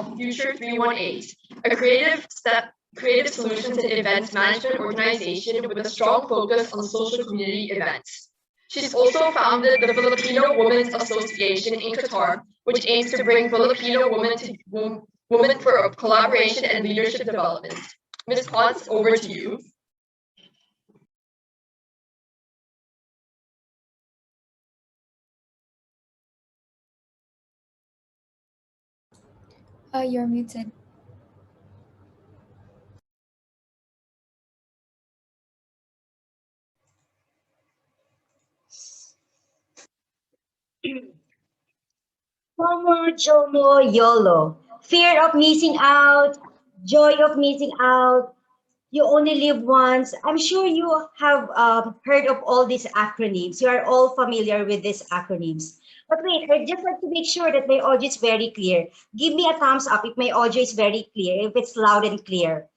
of Future 318, a creative solutions and events management organization with a strong focus on social community events. She's also founded the Filipino Women's Association in Qatar, which aims to bring Filipino women for collaboration and leadership development. Ms. Ponce, over to you. You're muted. FOMO, JOMO, YOLO. Fear of missing out, joy of missing out. You only live once. I'm sure you have heard of all these acronyms. You are all familiar with these acronyms. But wait, I just like to make sure that my audio is very clear. Give me a thumbs up if my audio is very clear, if it's loud and clear.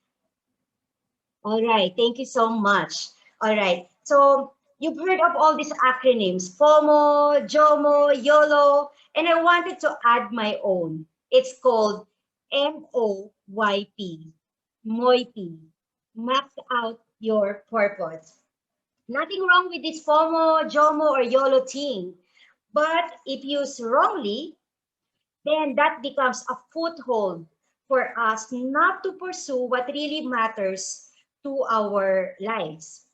All right, thank you so much. All right, so you've heard of all these acronyms, FOMO, JOMO, YOLO, and I wanted to add my own. It's called MOYP, MOYP, max out your purpose. Nothing wrong with this FOMO, JOMO, or YOLO thing, but if used wrongly, then that becomes a foothold for us not to pursue what really matters to our lives.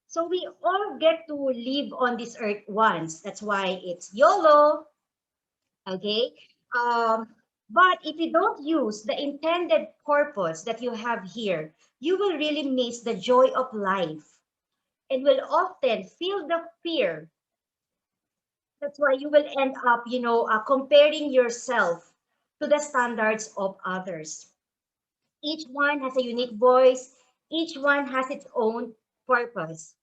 So we all get to live on this earth once. That's why it's YOLO, okay? But if you don't use the intended purpose that you have here, you will really miss the joy of life and will often feel the fear. That's why you will end up, comparing yourself to the standards of others. Each one has a unique voice. Each one has its own purpose.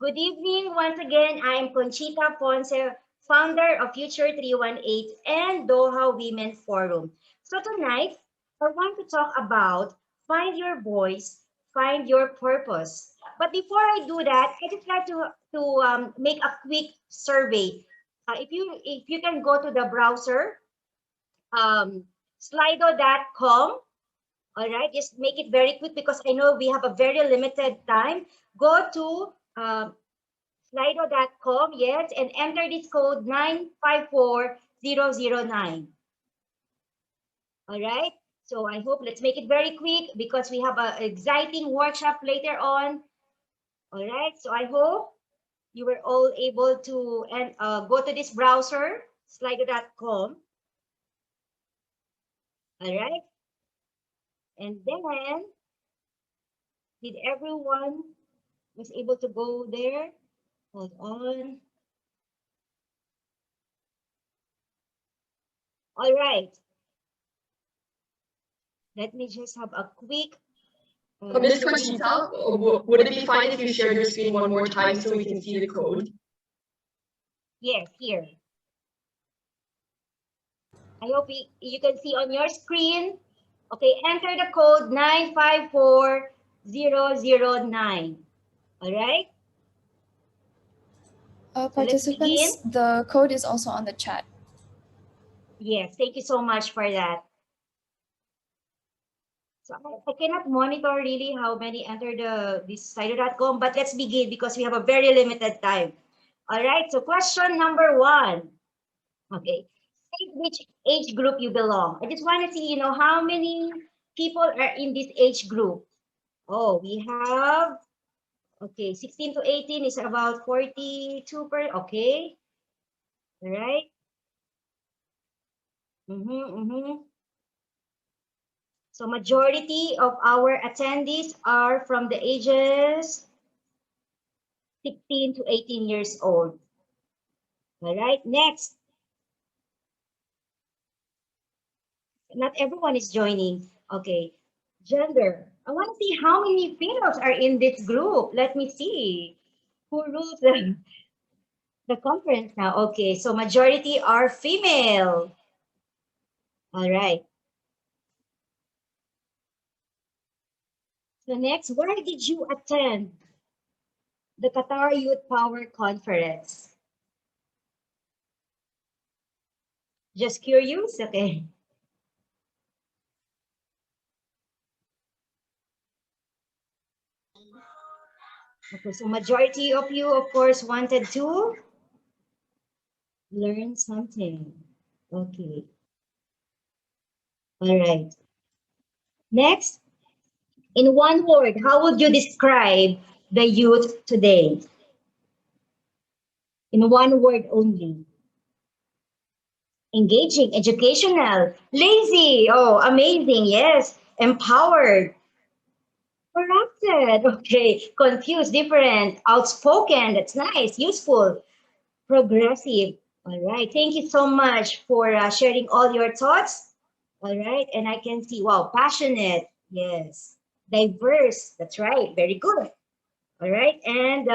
Good evening. Once again, I am Conchita Ponce, founder of Future 318 and Doha Women Forum. So tonight, I want to talk about find your voice, find your purpose. But before I do that, I just like to make a quick survey. If you can go to the browser, slido.com. All right, just make it very quick because I know we have a very limited time. Go to slido.com, yes, and enter this code 954009. All right, so I hope let's make it very quick because we have an exciting workshop later on. All right, so I hope you were all able to go to this browser, slido.com. All right. And then, did everyone was able to go there? Hold on. All right. Let me just have a quick. Ms. Conchita, would it be fine if you shared your screen one more time so we can see the code? Yes, here. I hope you can see on your screen. Okay, enter the code 954009. All right. Participants, the code is also on the chat. Yes, thank you so much for that. So I cannot monitor really how many enter this slido.com, but let's begin because we have a very limited time. All right, so question number 1. Okay, say which age group you belong. I just want to see, how many people are in this age group. Oh, we have, okay, 16 to 18 is about 42%, okay. All right. So majority of our attendees are from the ages 16 to 18 years old. All right, next. Not everyone is joining. Okay, gender. I want to see how many females are in this group. Let me see who rules the conference now. Okay, so majority are female. All right. So next, why did you attend the Qatar Youth Power Conference? Just curious? Okay. Okay, so majority of you, of course, wanted to learn something. Okay. All right. Next, in one word, how would you describe the youth today? In one word only. Engaging, educational, lazy. Oh, amazing. Yes. Empowered, corrupted. Okay. Confused, different, outspoken. That's nice. Useful, progressive. All right. Thank you so much for sharing all your thoughts. All right. And I can see, wow, passionate. Yes. Diverse. That's right. Very good. All right. And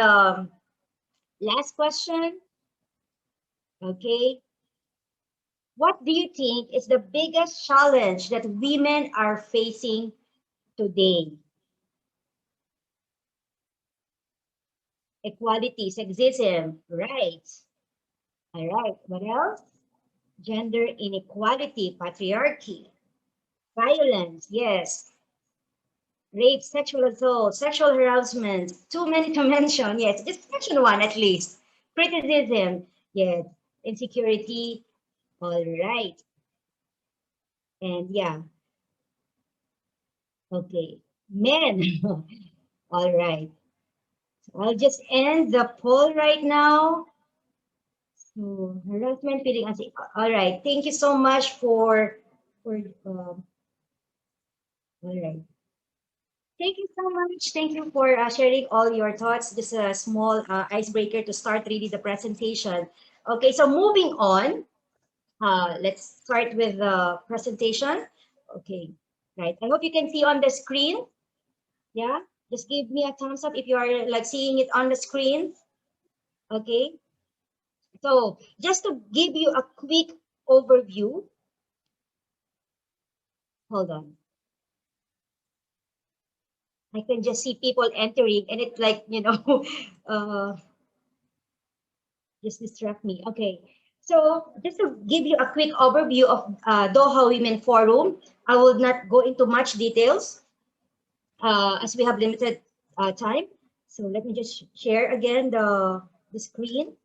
last question. Okay. What do you think is the biggest challenge that women are facing today? Equality, sexism, rights. All right. What else? Gender inequality, patriarchy, violence, yes. Rape, sexual assault, sexual harassment. Too many to mention. Yes, just mention one at least. Criticism, yes. Insecurity. All right. And yeah, okay. Men. All right. I'll just end the poll right now. So harassment, feeling unsafe. All right. Thank you so much for all right. Thank you so much. Thank you for sharing all your thoughts. This is a small icebreaker to start really the presentation. Okay, so moving on, let's start with the presentation. Okay, right. I hope you can see on the screen. Yeah, just give me a thumbs up if you are like seeing it on the screen. Okay, so just to give you a quick overview. Hold on. I can just see people entering and it's like, uh, just distract me. Okay. So just to give you a quick overview of Doha Women Forum, I will not go into much details as we have limited time. So let me just share again the screen.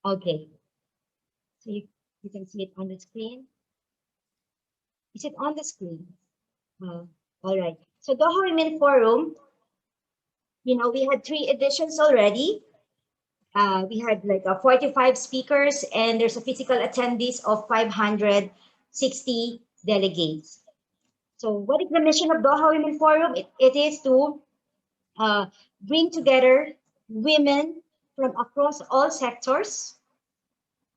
Okay. So you can see it on the screen. Is it on the screen? All right. So Doha Women Forum, we had 3 editions already. We had like 45 speakers and there's a physical attendees of 560 delegates. So what is the mission of Doha Women Forum? It is to bring together women from across all sectors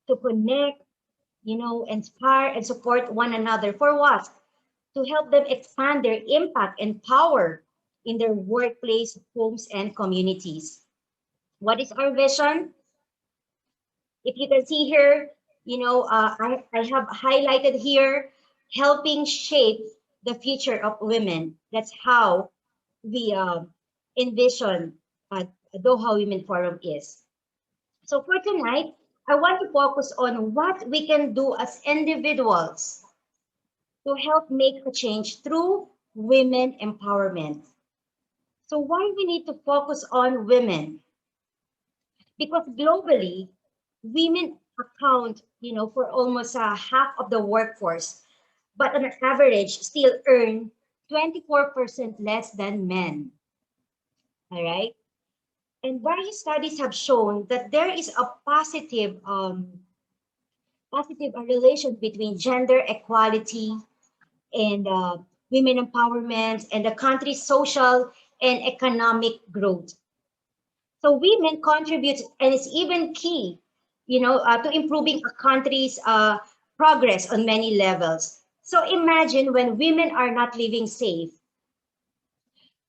to connect, inspire and support one another. For what? To help them expand their impact and power in their workplace, homes, and communities. What is our vision? If you can see here, I have highlighted here, helping shape the future of women. That's how we envision Doha Women Forum is. So for tonight, I want to focus on what we can do as individuals to help make a change through women empowerment. So why we need to focus on women? Because globally, women account, for almost half of the workforce, but on average still earn 24% less than men. All right. And various studies have shown that there is a positive relation between gender equality and women empowerment and the country's social and economic growth. So women contribute, and it's even key, to improving a country's progress on many levels. So imagine when women are not living safe,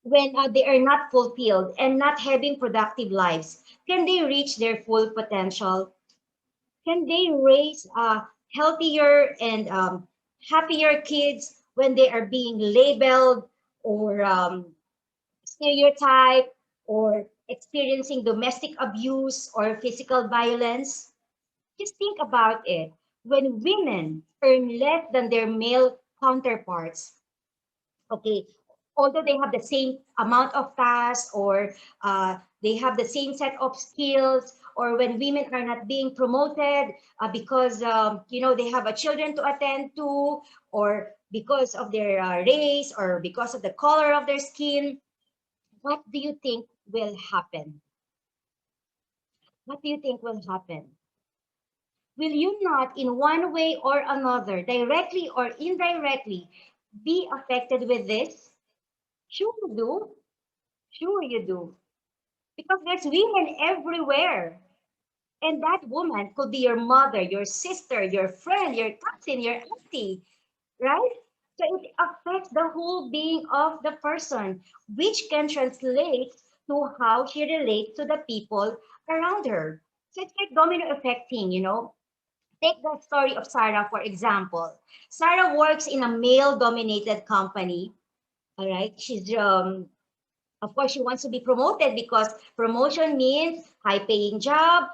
when they are not fulfilled and not having productive lives, can they reach their full potential? Can they raise healthier and happier kids when they are being labeled or stereotyped or experiencing domestic abuse or physical violence? Just think about it. When women earn less than their male counterparts, Okay, although they have the same amount of tasks, or they have the same set of skills, or when women are not being promoted because they have a children to attend to, or because of their race, or because of the color of their skin, what do you think will happen? What do you think will happen? Will you not, in one way or another, directly or indirectly, be affected with this? Sure you do. Sure you do. Because there's women everywhere. And that woman could be your mother, your sister, your friend, your cousin, your auntie, right? So it affects the whole being of the person, which can translate to how she relates to the people around her. So it's like domino effecting. Take the story of Sarah, for example. Sarah works in a male-dominated company. All right. Of course, she wants to be promoted because promotion means high-paying job,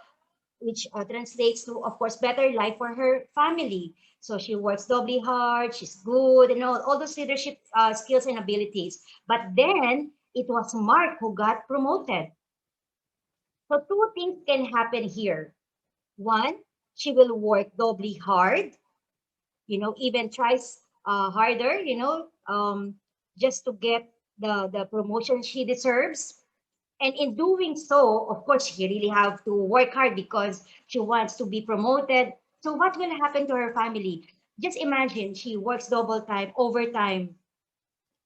which translates to, of course, better life for her family. So she works doubly hard. She's good, all those leadership skills and abilities. But then it was Mark who got promoted. So two things can happen here. One, she will work doubly hard, even tries harder, just to get the promotion she deserves. And in doing so, of course, she really have to work hard because she wants to be promoted. So what will happen to her family? Just imagine she works double time, overtime,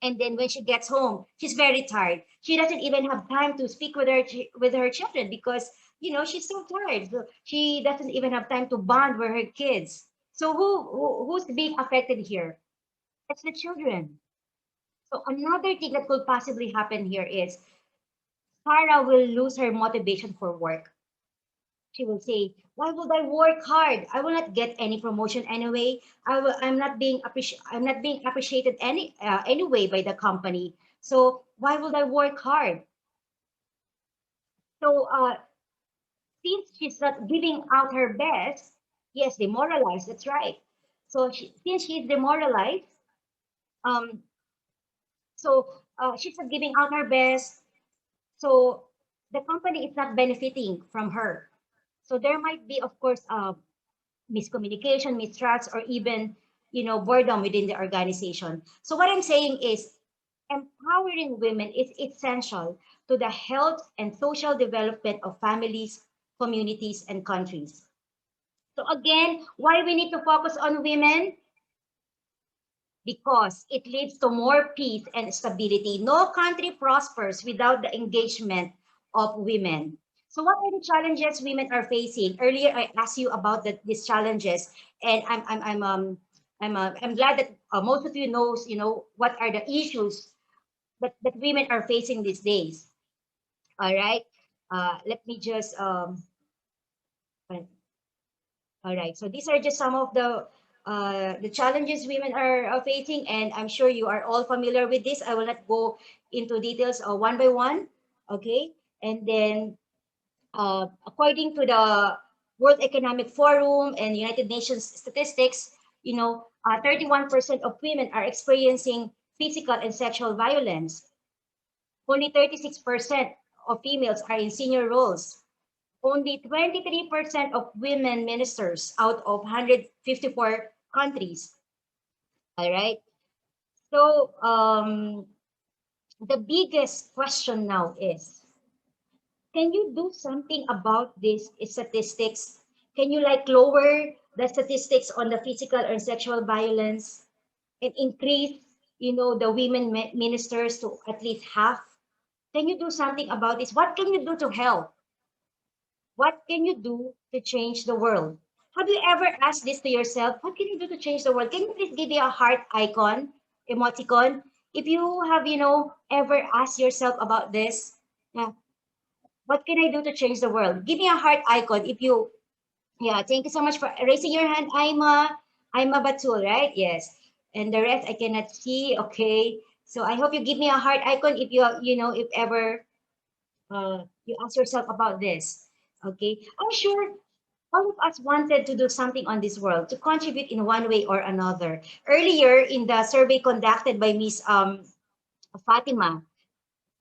and then when she gets home, she's very tired. She doesn't even have time to speak with her children because she's so tired. So she doesn't even have time to bond with her kids. So who's being affected here? It's the children. So another thing that could possibly happen here is Sarah will lose her motivation for work. She will say, "Why would I work hard? I will not get any promotion anyway. I'm not being appreciated anyway by the company. So why would I work hard?" So since she's not giving out her best, yes, demoralized. That's right. So since she's demoralized, um, she's not giving out her best. So the company is not benefiting from her. So there might be, of course, miscommunication, mistrust, or even, boredom within the organization. So what I'm saying is empowering women is essential to the health and social development of families, communities, and countries. So again, why we need to focus on women? Because it leads to more peace and stability. No country prospers without the engagement of women. So what are the challenges women are facing? Earlier, I asked you about these challenges, and I'm glad that most of you knows, what are the issues that women are facing these days. All right. Let me just all right. So these are just some of the challenges women are facing, and I'm sure you are all familiar with this. I will not go into details one by one. Okay. And then, according to the World Economic Forum and United Nations statistics, 31% of women are experiencing physical and sexual violence. Only 36% of females are in senior roles. Only 23% of women ministers out of 154 countries. All right. So the biggest question now is, can you do something about these statistics? Can you like lower the statistics on the physical or sexual violence and increase, the women ministers to at least half? Can you do something about this? What can you do to help? What can you do to change the world? Have you ever asked this to yourself? What can you do to change the world? Can you please give me a heart icon, emoticon? If you have, ever asked yourself about this, yeah, what can I do to change the world? Give me a heart icon if you, yeah, thank you so much for raising your hand, Aima Batul, right? Yes. And the rest I cannot see. Okay. So I hope you give me a heart icon if if ever you ask yourself about this. Okay. I'm sure All of us wanted to do something on this world, to contribute in one way or another. Earlier in the survey conducted by Miss Fatima,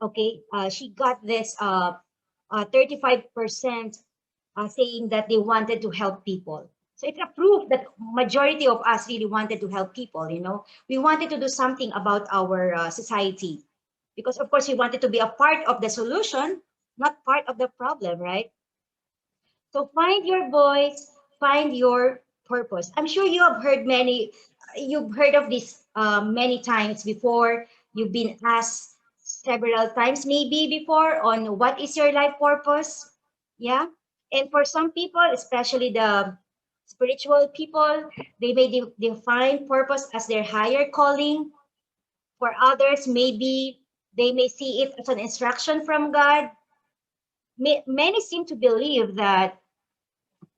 okay, she got this 35% saying that they wanted to help people. So it's a proof that majority of us really wanted to help people. We wanted to do something about our society, because of course we wanted to be a part of the solution, not part of the problem, right? So find your voice, find your purpose. I'm sure you've heard of this many times before. You've been asked several times maybe before on what is your life purpose. Yeah. And for some people, especially the spiritual people, they may define purpose as their higher calling. For others, maybe they may see it as an instruction from God. Many seem to believe that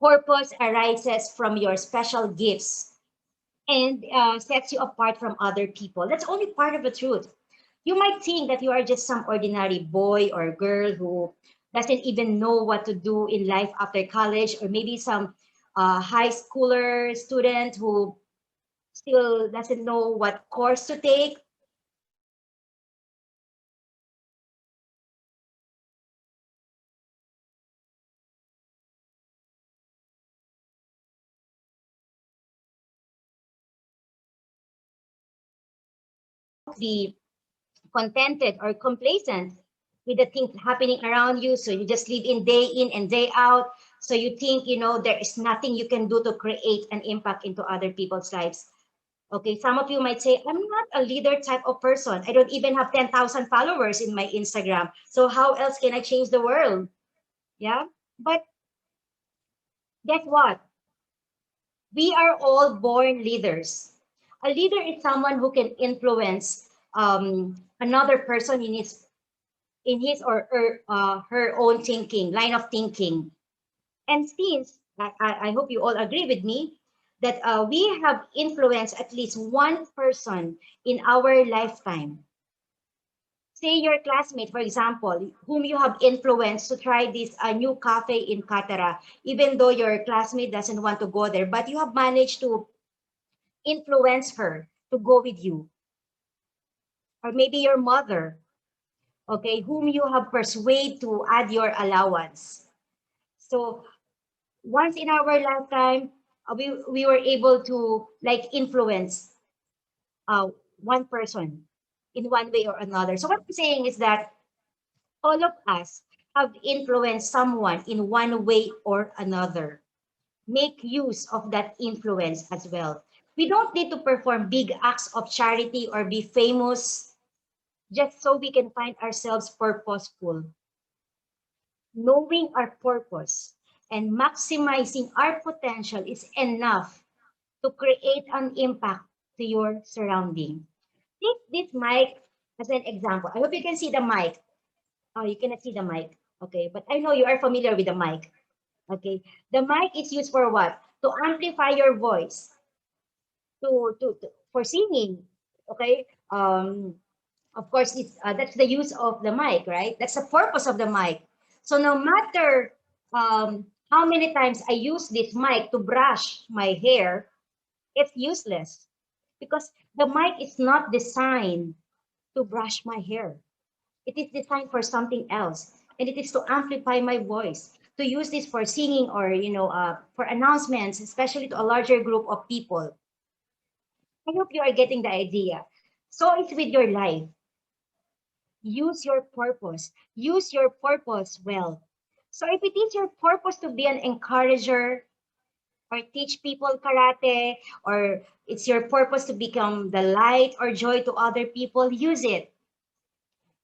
purpose arises from your special gifts and sets you apart from other people. That's only part of the truth. You might think that you are just some ordinary boy or girl who doesn't even know what to do in life after college, or maybe some high schooler student who still doesn't know what course to take. Be contented or complacent with the things happening around you. So you just live in and day out. So you think, there is nothing you can do to create an impact into other people's lives. Okay, some of you might say, I'm not a leader type of person. I don't even have 10,000 followers in my Instagram. So how else can I change the world? Yeah. But guess what? We are all born leaders. A leader is someone who can influence another person in his or her own thinking, line of thinking. And since I hope you all agree with me that we have influenced at least one person in our lifetime. Say your classmate, for example, whom you have influenced to try this new cafe in Qatar, even though your classmate doesn't want to go there, but you have managed to influence her to go with you. Or maybe your mother, okay, whom you have persuaded to add your allowance. So once in our lifetime, we were able to like influence uh, one person in one way or another. So what I'm saying is that all of us have influenced someone in one way or another. Make use of that influence as well. We don't need to perform big acts of charity or be famous just so we can find ourselves purposeful. Knowing our purpose and maximizing our potential is enough to create an impact to your surrounding. Take this mic as an example. I hope you can see the mic. Oh, you cannot see the mic. Okay, but I know you are familiar with the mic. Okay, the mic is used for what? To amplify your voice, for singing. Okay, of course, that's the use of the mic, right? That's the purpose of the mic. So no matter how many times I use this mic to brush my hair, it's useless because the mic is not designed to brush my hair. It is designed for something else, and it is to amplify my voice, to use this for singing or for announcements, especially to a larger group of people. I hope you are getting the idea. So it's with your life. Use your purpose. Use your purpose well. So if it is your purpose to be an encourager or teach people karate, or it's your purpose to become the light or joy to other people, use it.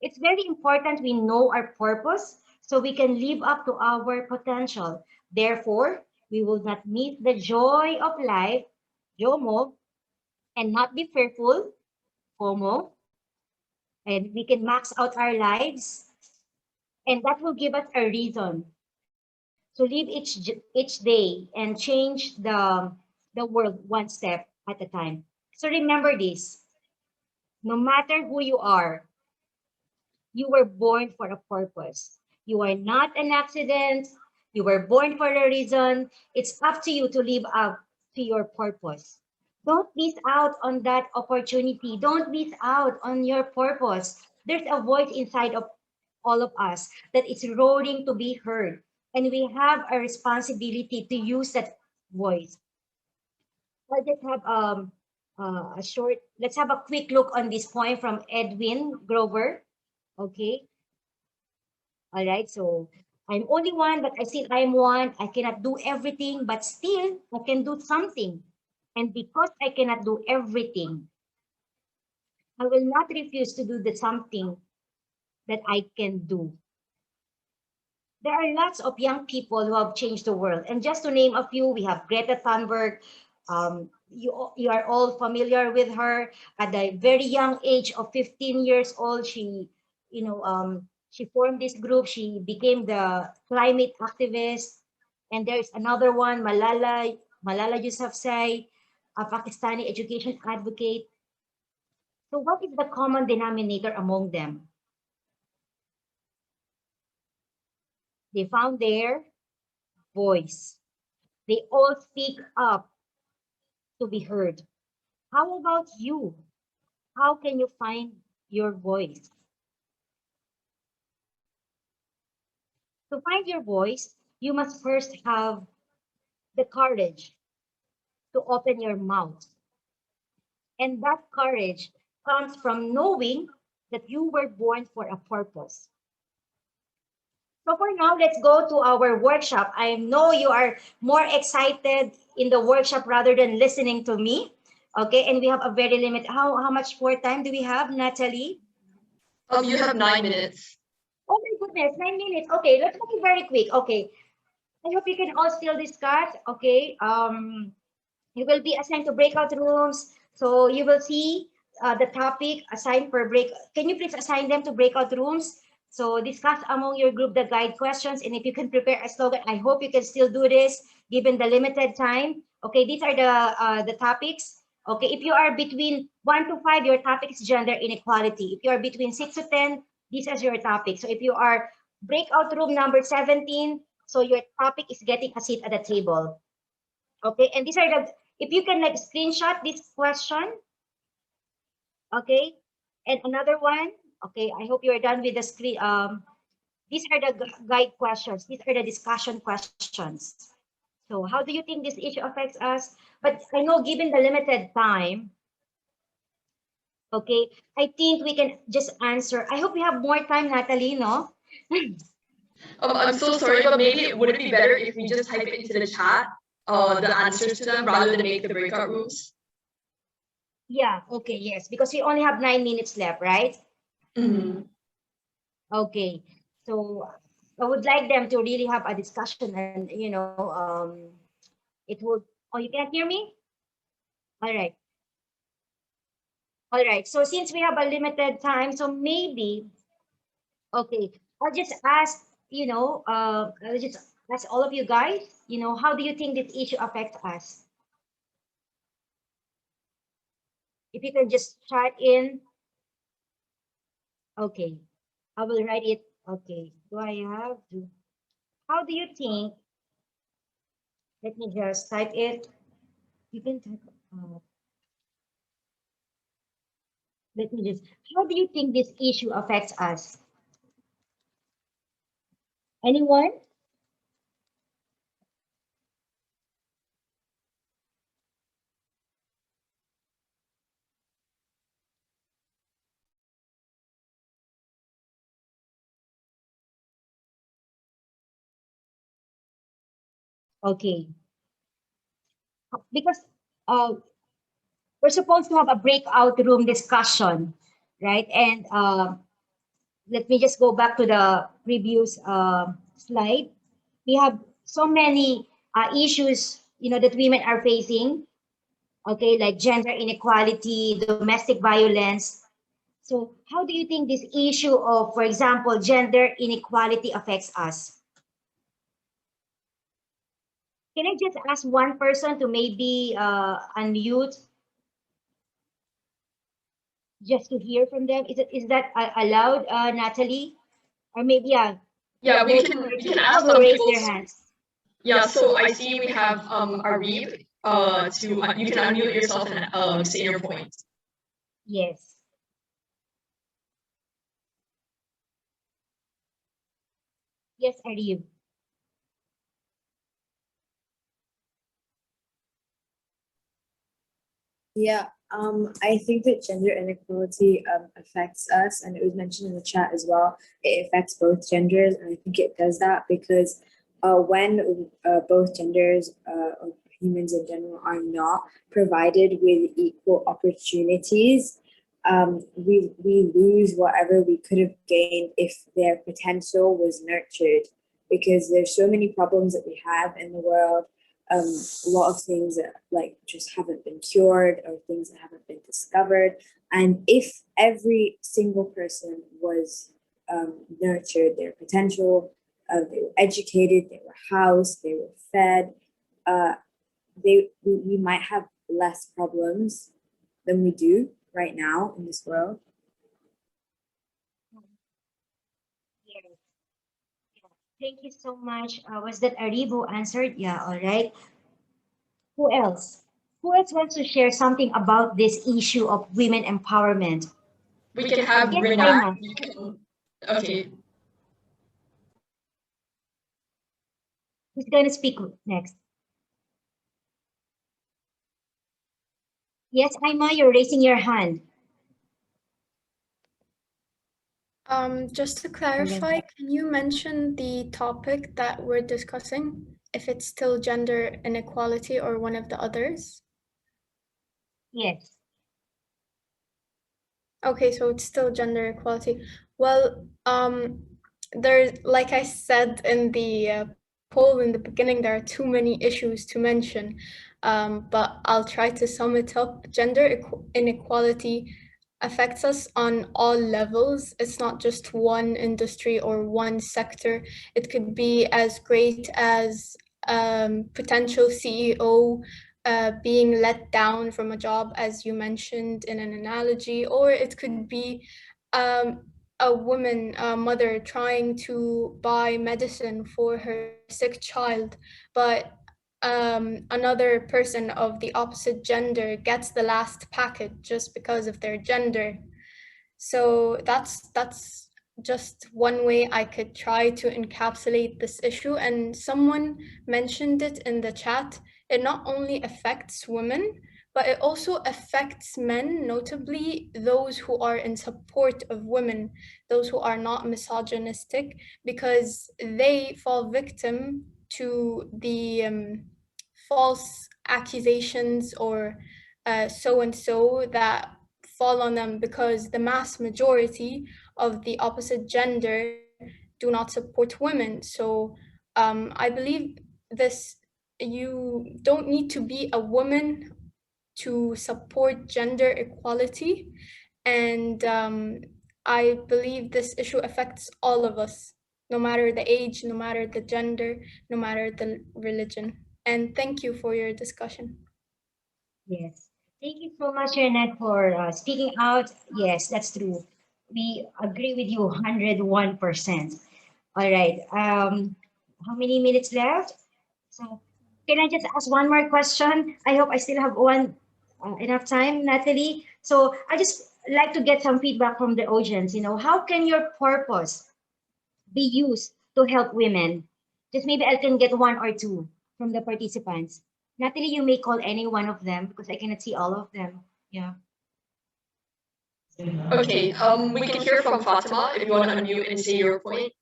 It's very important we know our purpose so we can live up to our potential. Therefore, we will not miss the joy of life, JOMO, and not be fearful, FOMO, and we can max out our lives. And that will give us a reason to live each day and change the world one step at a time. So remember this, no matter who you were born for a purpose. You are not an accident. You were born for a reason. It's up to you to live up to your purpose. Don't miss out on that opportunity. Don't miss out on your purpose. There's a voice inside of all of us that is roaring to be heard. And we have a responsibility to use that voice. I'll just have a short, let's have a quick look on this point from Edwin Grover. Okay. All right. So I'm only one, but I still I'm one. I cannot do everything, but still I can do something. And because I cannot do everything, I will not refuse to do the something that I can do. There are lots of young people who have changed the world. And just to name a few, we have Greta Thunberg. You are all familiar with her. At the very young age of 15 years old, she formed this group. She became the climate activist. And there's another one, Malala Yousafzai, a Pakistani education advocate. So what is the common denominator among them? They found their voice. They all speak up to be heard. How about you? How can you find your voice? To find your voice, you must first have the courage to open your mouth. And that courage comes from knowing that you were born for a purpose. So for now, let's go to our workshop. I know you are more excited in the workshop rather than listening to me. Okay, and we have a very limit. How much more time do we have, Natalie? You have 9 minutes. Oh my goodness, 9 minutes. Okay, let's make it very quick. Okay, I hope you can all still discuss. Okay, you will be assigned to breakout rooms. So you will see the topic assigned per break. Can you please assign them to breakout rooms? So discuss among your group the guide questions. And if you can prepare a slogan, I hope you can still do this given the limited time. Okay, these are the topics. Okay, if you are between 1 to 5, your topic is gender inequality. If you are between 6 to 10, this is your topic. So if you are breakout room number 17, so your topic is getting a seat at the table. Okay, and these are the, if you can like screenshot this question. Okay, and another one. Okay, I hope you are done with the screen. These are the guide questions. These are the discussion questions. So how do you think this issue affects us? But I know given the limited time, okay, I think we can just answer. I hope we have more time, Natalie, no? I'm so sorry, but maybe would it be better if we just type it into the chat, the answers to them rather than make the breakout rooms? Yeah, okay, yes, because we only have 9 minutes left, right? Mm-hmm. Okay, so I would like them to really have a discussion and, it would, oh, you can't hear me? All right. All right, so since we have a limited time, so maybe, okay, I'll just ask, I'll just ask all of you guys, how do you think this issue affects us? If you can just chat in, okay, I will write it. Okay, do I have to? How do you think? Let me just type it. You can type. Let me just. How do you think this issue affects us? Anyone? Okay, because we're supposed to have a breakout room discussion, right? And let me just go back to the previous slide. We have so many issues, that women are facing. Okay, like gender inequality, domestic violence. So, how do you think this issue of, for example, gender inequality affects us? Can I just ask one person to maybe unmute just to hear from them? Is that allowed, Natalie? Or maybe, yeah. Yeah, we can ask some Who raise people. their hands? Yeah, so I see we have Arib. You can unmute yourself and say your point. Yes. Yes, Arif. Yeah, I think that gender inequality affects us, and it was mentioned in the chat as well. It affects both genders, and I think it does that because when both genders or humans in general are not provided with equal opportunities, we lose whatever we could have gained if their potential was nurtured. Because there's so many problems that we have in the world, a lot of things that like just haven't been cured or things that haven't been discovered. And if every single person was nurtured, their potential, they were educated, they were housed, they were fed, uh, we might have less problems than we do right now in this world. Yes. Thank you so much. Was that Aribo answered? Yeah, all right. Who else? Who else wants to share something about this issue of women empowerment? We can have Yes, Rina. Naima. You can. Okay. Who's going to speak next? Yes, Aima, you're raising your hand. Just to clarify, can you mention the topic that we're discussing? If it's still gender inequality or one of the others? Yes. Okay, so it's still gender equality. Well, there's, like I said in the poll in the beginning, there are too many issues to mention, but I'll try to sum it up. Gender inequality affects us on all levels. It's not just one industry or one sector. It could be as great as potential CEO being let down from a job, as you mentioned in an analogy, or it could be a woman, a mother, trying to buy medicine for her sick child, but another person of the opposite gender gets the last packet just because of their gender. So that's just one way I could try to encapsulate this issue. And someone mentioned it in the chat. It not only affects women, but it also affects men, notably those who are in support of women, those who are not misogynistic, because they fall victim to the false accusations or so and so that fall on them because the mass majority of the opposite gender do not support women. So I believe this, you don't need to be a woman to support gender equality. And I believe this issue affects all of us, no matter the age, no matter the gender, no matter the religion. And thank you for your discussion. Yes. Thank you so much, Renat, for speaking out. Yes, that's true. We agree with you 101%. All right. How many minutes left? So, can I just ask one more question? I hope I still have one enough time, Natalie. So, I just like to get some feedback from the audience. You know, how can your purpose be used to help women? Just maybe I can get one or two from the participants. Natalie, you may call any one of them because I cannot see all of them. Yeah. Okay. We can hear from Fatima if you want to unmute and say your point.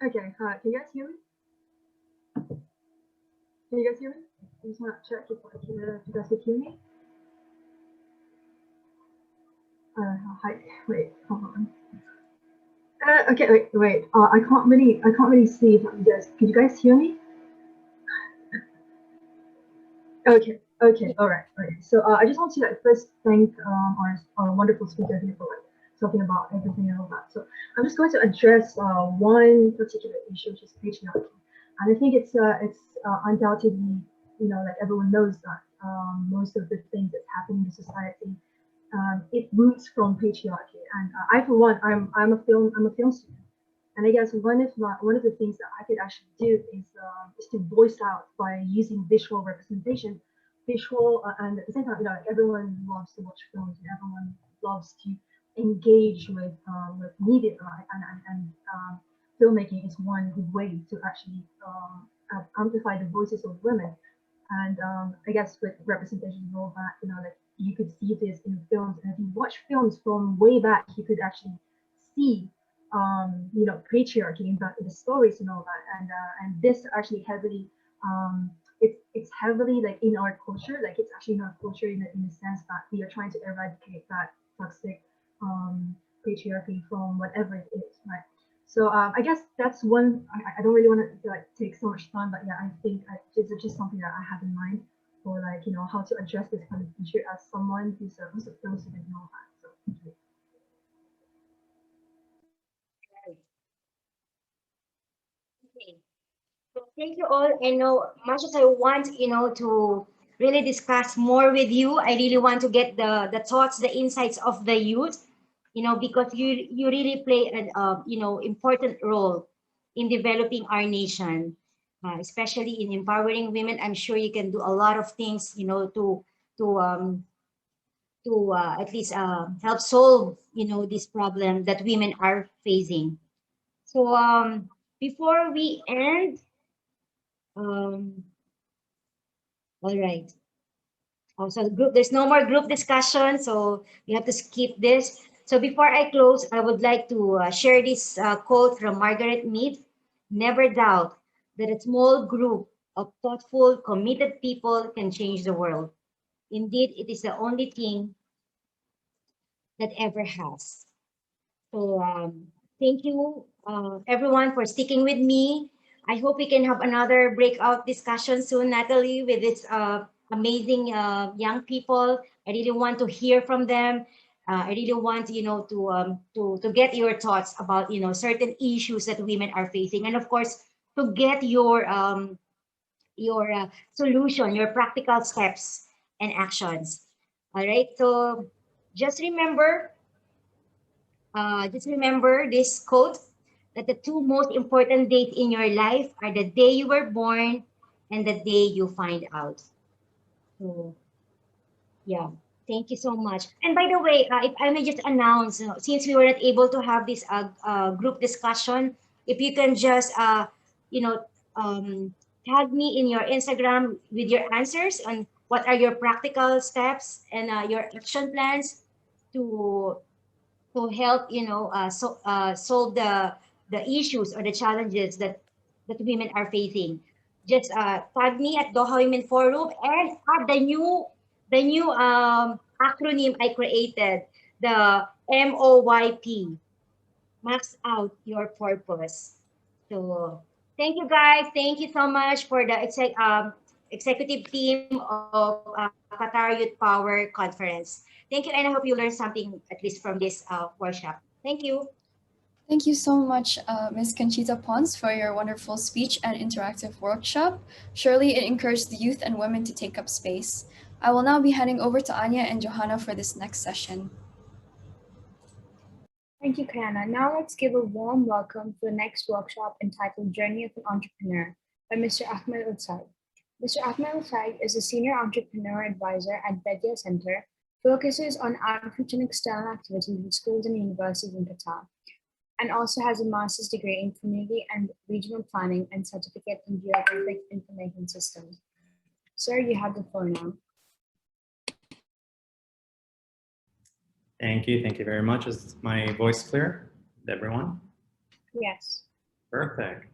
Okay, hi. Can you guys hear me? Can you guys hear me? I just want to check if you guys can hear me. Hi. Wait, hold on. Okay, wait. I can't really see from you guys. Can you guys hear me? Okay. All right. So I just want to first thank our wonderful speaker here for talking about everything and all that. So I'm just going to address one particular issue, which is patriarchy, and I think it's undoubtedly like everyone knows that most of the things that's happening in society, it roots from patriarchy. And I, for one, I'm a film student, and I guess one of the things that I could actually do is to voice out by using visual representation, and at the same time, like everyone loves to watch films, and everyone loves to engage with media, and filmmaking is one way to actually amplify the voices of women. And I guess with representation and all that, like you could see this in films, and if you watch films from way back, you could actually see, patriarchy in the stories and all that, and this actually heavily, it's heavily like in our culture, like it's actually in our culture in the sense that we are trying to eradicate that toxic patriarchy from whatever it is, right? So I guess that's one. I don't really want to like take so much time, but yeah, I think it's just something that I have in mind for like how to address this kind of issue as someone who's a film student and all that. So thank you. Okay. So thank you all. I know much as I want, to really discuss more with you, I really want to get the thoughts, the insights of the youth, because you really play an important role in developing our nation, especially in empowering women. I'm sure you can do a lot of things, to at least help solve, this problem that women are facing. So before we end, um, all right. Also, there's no more group discussion, so we have to skip this. So before I close, I would like to share this quote from Margaret Mead. Never doubt that a small group of thoughtful, committed people can change the world. Indeed, it is the only thing that ever has. So thank you, everyone, for sticking with me. I hope we can have another breakout discussion soon, Natalie, with this amazing young people. I really want to hear from them. I really want, to get your thoughts about, certain issues that women are facing, and of course, to get your solution, your practical steps and actions. All right. So just remember, this quote, that the two most important dates in your life are the day you were born and the day you find out. So, yeah, thank you so much. And by the way, if I may just announce, since we were not able to have this group discussion, if you can just, you know, um, tag me in your Instagram with your answers on what are your practical steps and your action plans to help solve the issues or the challenges that women are facing. Just tag me at Doha Women Forum and add the new acronym I created, the MOYP, max out your purpose. So thank you guys. Thank you so much for the executive team of Qatar Youth Power Conference. Thank you, and I hope you learned something at least from this workshop. Thank you. Thank you so much, Ms. Conchita Ponce, for your wonderful speech and interactive workshop. Surely it encouraged the youth and women to take up space. I will now be heading over to Anya and Johanna for this next session. Thank you, Kayana. Now let's give a warm welcome to the next workshop entitled Journey of an Entrepreneur by Mr. Ahmed Utsaid. Mr. Ahmed Utsaid is a senior entrepreneur advisor at Bedia Center, focuses on outreach and external activities in schools and universities in Qatar, and also has a master's degree in community and regional planning and certificate in geographic information systems. Sir, you have the floor now. Thank you. Thank you very much. Is my voice clear to everyone? Yes. Perfect.